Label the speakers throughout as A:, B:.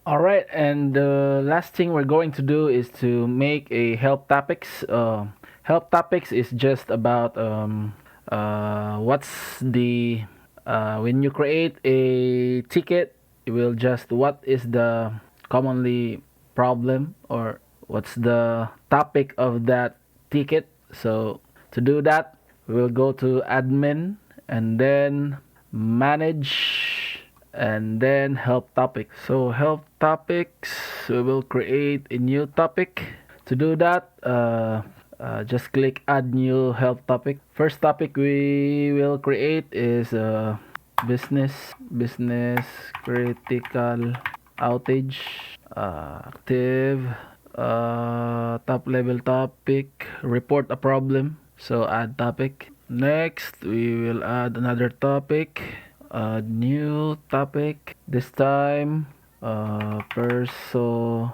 A: All right, and the last thing we're going to do is to make a help topics. Help topics is just about what's the when you create a ticket, it will just what is the commonly problem or what's the topic of that ticket. So to do that, we will go to admin and then manage and then help topics. So help topics, we will create a new topic. To do that, just click add new help topic. First topic we will create is business critical outage, active, top level topic, report a problem. So add topic. Next, we will add another topic, a new topic. This time, personal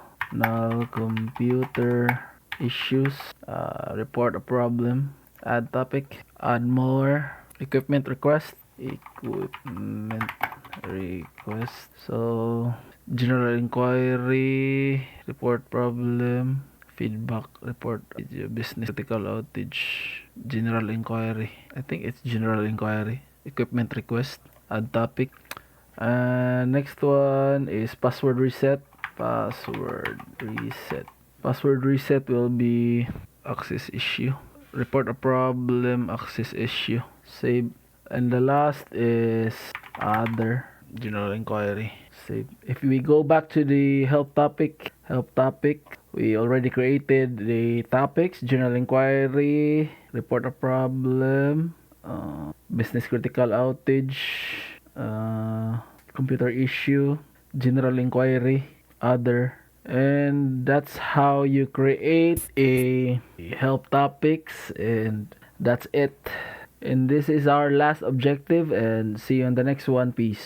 A: computer issues. Report a problem. Add topic. Add more. Equipment request. Equipment request. So, general inquiry. Report problem. Feedback report. Business critical outage. General inquiry. I think it's general inquiry. Equipment request. Add topic. Next one is password reset. Password reset. Password reset will be access issue. Report a problem, access issue. Save. And the last is other general inquiry. Save. If we go back to the help topic, we already created the topics, general inquiry, report a problem, business critical outage, computer issue, general inquiry, other. And that's how you create a help topics, and that's it. And this is our last objective, and see you on the next one. Peace.